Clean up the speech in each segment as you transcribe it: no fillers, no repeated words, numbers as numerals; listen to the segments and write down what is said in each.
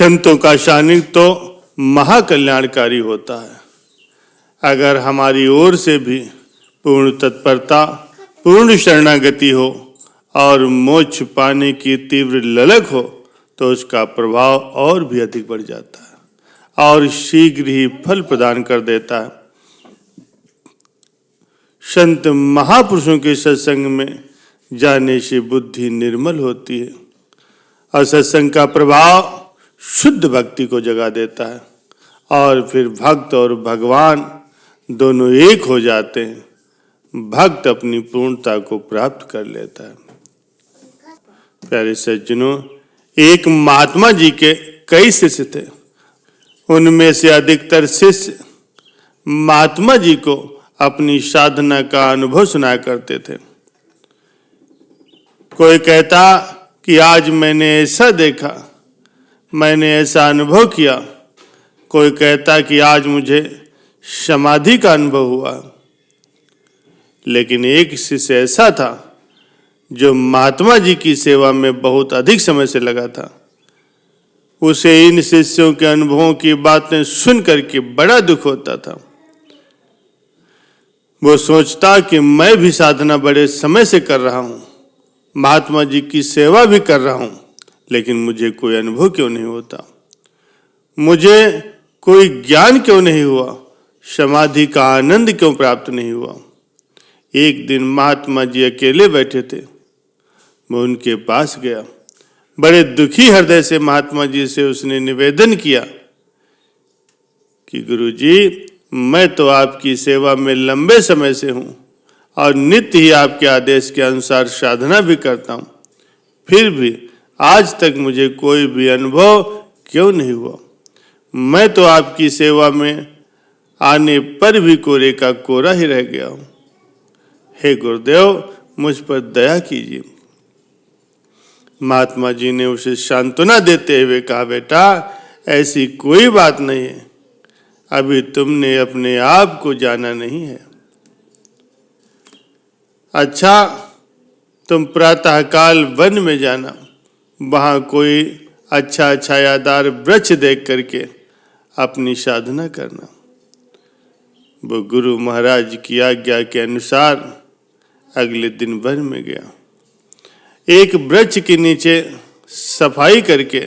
संतों का सानिध्य तो महाकल्याणकारी होता है। अगर हमारी ओर से भी पूर्ण तत्परता, पूर्ण शरणागति हो और मोक्ष पाने की तीव्र ललक हो तो उसका प्रभाव और भी अधिक बढ़ जाता है और शीघ्र ही फल प्रदान कर देता है। संत महापुरुषों के सत्संग में जाने से बुद्धि निर्मल होती है और सत्संग का प्रभाव शुद्ध भक्ति को जगा देता है और फिर भक्त और भगवान दोनों एक हो जाते हैं। भक्त अपनी पूर्णता को प्राप्त कर लेता है। प्यारे सज्जनों, एक महात्मा जी के कई शिष्य थे। उनमें से अधिकतर शिष्य महात्मा जी को अपनी साधना का अनुभव सुनाया करते थे। कोई कहता कि आज मैंने ऐसा देखा, मैंने ऐसा अनुभव किया। कोई कहता कि आज मुझे समाधि का अनुभव हुआ। लेकिन एक शिष्य ऐसा था जो महात्मा जी की सेवा में बहुत अधिक समय से लगा था। उसे इन शिष्यों के अनुभवों की बातें सुन करके बड़ा दुख होता था। वो सोचता कि मैं भी साधना बड़े समय से कर रहा हूं, महात्मा जी की सेवा भी कर रहा हूं, लेकिन मुझे कोई अनुभव क्यों नहीं होता, मुझे कोई ज्ञान क्यों नहीं हुआ, समाधि का आनंद क्यों प्राप्त नहीं हुआ। एक दिन महात्मा जी अकेले बैठे थे। मैं उनके पास गया। बड़े दुखी हृदय से महात्मा जी से उसने निवेदन किया कि गुरु जी, मैं तो आपकी सेवा में लंबे समय से हूं और नित्य ही आपके आदेश के अनुसार साधना भी करता हूं, फिर भी आज तक मुझे कोई भी अनुभव क्यों नहीं हुआ। मैं तो आपकी सेवा में आने पर भी कोरे का कोरा ही रह गया हूं। हे गुरुदेव, मुझ पर दया कीजिए। महात्मा जी ने उसे सांत्वना देते हुए कहा, बेटा ऐसी कोई बात नहीं है, अभी तुमने अपने आप को जाना नहीं है। अच्छा, तुम प्रातःकाल वन में जाना, वहां कोई अच्छा छायादार वृक्ष देख करके अपनी साधना करना। वो गुरु महाराज की आज्ञा के अनुसार अगले दिन वन में गया। एक वृक्ष के नीचे सफाई करके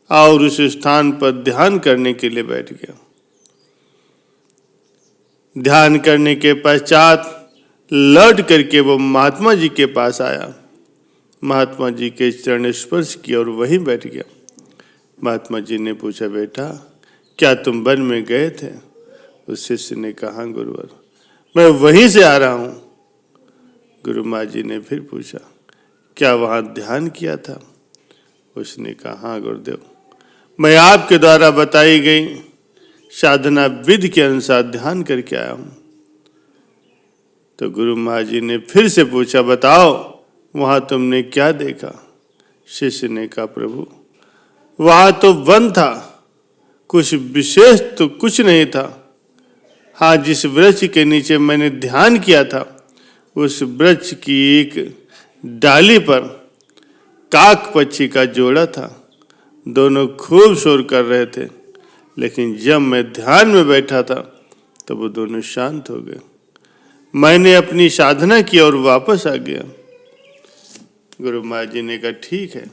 और उस स्थान पर ध्यान करने के लिए बैठ गया। ध्यान करने के पश्चात लौट करके वो महात्मा जी के पास आया। महात्मा जी के चरण स्पर्श किया और वहीं बैठ गया। महात्मा जी ने पूछा, बेटा क्या तुम वन में गए थे? उस शिष्य ने कहा, गुरुवर मैं वहीं से आ रहा हूं। गुरु महाराज जी ने फिर पूछा, क्या वहां ध्यान किया था? उसने कहा, हाँ गुरुदेव, मैं आपके द्वारा बताई गई साधना विधि के अनुसार ध्यान करके आया हूं। तो गुरु महाराज जी ने फिर से पूछा, बताओ वहां तुमने क्या देखा? शिष्य ने कहा, प्रभु वहां तो वन था, कुछ विशेष तो कुछ नहीं था। हाँ, जिस वृक्ष के नीचे मैंने ध्यान किया था उस वृक्ष की एक डाली पर काक पक्षी का जोड़ा था। दोनों खूब शोर कर रहे थे, लेकिन जब मैं ध्यान में बैठा था तो वो दोनों शांत हो गए। मैंने अपनी साधना की और वापस आ गया। गुरु महाराज जी ने कहा, ठीक है,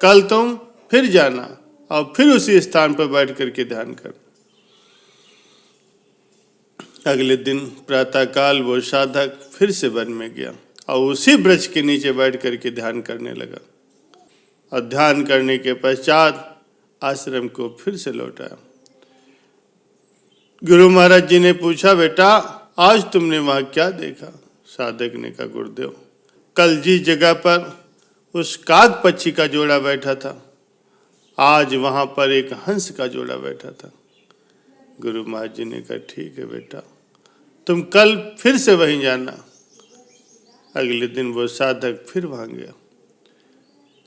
कल तुम फिर जाना और फिर उसी स्थान पर बैठ करके ध्यान कर। अगले दिन प्रातःकाल वो साधक फिर से वन में गया और उसी वृक्ष के नीचे बैठ करके ध्यान करने लगा और ध्यान करने के पश्चात आश्रम को फिर से लौटाया। गुरु महाराज जी ने पूछा, बेटा आज तुमने वहां क्या देखा? साधक ने कहा, गुरुदेव कल जिस जगह पर उस काक पक्षी का जोड़ा बैठा था, आज वहां पर एक हंस का जोड़ा बैठा था। गुरु महाराज जी ने कहा, ठीक है बेटा, तुम कल फिर से वहीं जाना। अगले दिन वो साधक फिर वहां गया।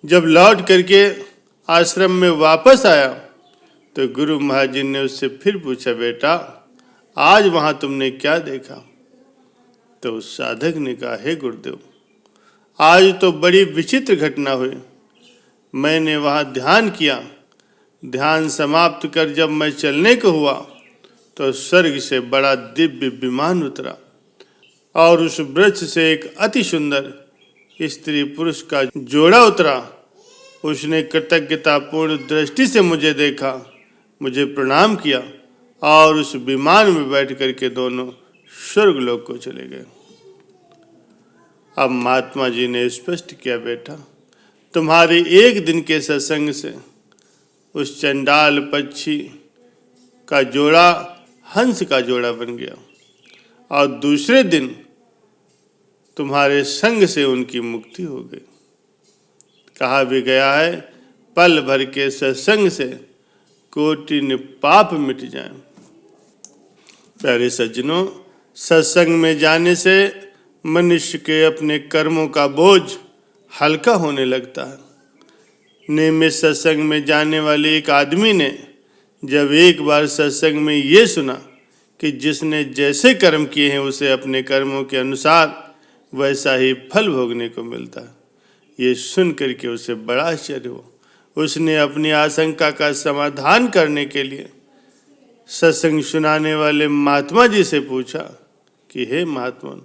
जब लौट करके आश्रम में वापस आया तो गुरु महाराज जी ने उससे फिर पूछा, बेटा आज वहां तुमने क्या देखा? तो उस साधक ने कहा, हे गुरुदेव आज तो बड़ी विचित्र घटना हुई। मैंने वहां ध्यान किया ध्यान समाप्त कर जब मैं चलने को हुआ तो स्वर्ग से बड़ा दिव्य विमान उतरा और उस वृक्ष से एक अति सुंदर स्त्री पुरुष का जोड़ा उतरा। उसने कृतज्ञतापूर्ण दृष्टि से मुझे देखा, मुझे प्रणाम किया और उस विमान में बैठ करके दोनों स्वर्गलोक को चले गए। अब महात्मा जी ने स्पष्ट किया, बेटा तुम्हारे एक दिन के सत्संग से उस चंडाल पक्षी का जोड़ा हंस का जोड़ा बन गया और दूसरे दिन तुम्हारे संग से उनकी मुक्ति हो गई। कहा भी गया है, पल भर के सत्संग से कोटि पाप मिट जाए। प्यारे सज्जनों, सत्संग में जाने से मनुष्य के अपने कर्मों का बोझ हल्का होने लगता है। नियमित सत्संग में जाने वाले एक आदमी ने जब एक बार सत्संग में ये सुना कि जिसने जैसे कर्म किए हैं उसे अपने कर्मों के अनुसार वैसा ही फल भोगने को मिलता है, ये सुन करके उसे बड़ा आश्चर्य हुआ। उसने अपनी आशंका का समाधान करने के लिए सत्संग सुनाने वाले महात्मा जी से पूछा कि हे महात्मा,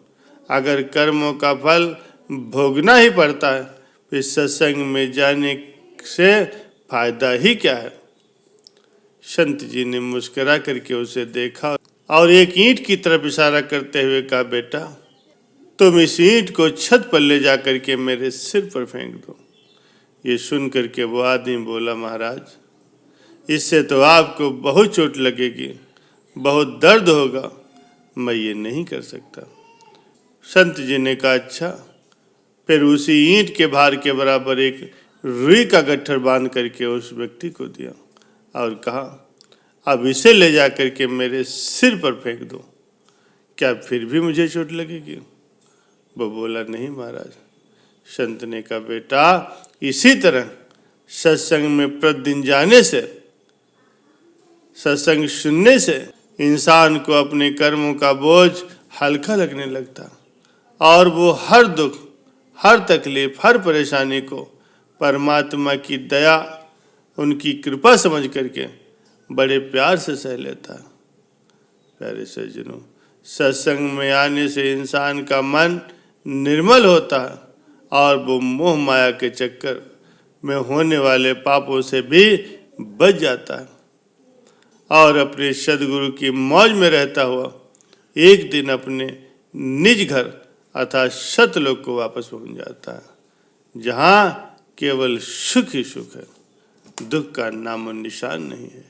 अगर कर्मों का फल भोगना ही पड़ता है फिर सत्संग में जाने से फायदा ही क्या है। संत जी ने मुस्कुरा करके उसे देखा और एक ईंट की तरफ इशारा करते हुए कहा, बेटा तुम इस ईंट को छत पर ले जा करके मेरे सिर पर फेंक दो। ये सुन करके वो आदमी बोला, महाराज इससे तो आपको बहुत चोट लगेगी, बहुत दर्द होगा, मैं ये नहीं कर सकता। संत जी ने कहा, अच्छा। फिर उसी ईंट के भार के बराबर एक रुई का गट्ठर बांध करके उस व्यक्ति को दिया और कहा, अब इसे ले जा करके मेरे सिर पर फेंक दो, क्या फिर भी मुझे चोट लगेगी? वो बोला, नहीं महाराज। संत ने कहा, बेटा इसी तरह सत्संग में प्रतिदिन जाने से, सत्संग सुनने से इंसान को अपने कर्मों का बोझ हल्का लगने लगता और वो हर दुख, हर तकलीफ, हर परेशानी को परमात्मा की दया, उनकी कृपा समझ करके बड़े प्यार से सह लेता है। प्यारे सज्जनों, सत्संग में आने से इंसान का मन निर्मल होता है और वो मोह माया के चक्कर में होने वाले पापों से भी बच जाता है और अपने सदगुरु की मौज में रहता हुआ एक दिन अपने निज घर अर्थात सतलोक को वापस पहुंच जाता है, जहाँ केवल सुख ही सुख है, दुख का नामो निशान नहीं है।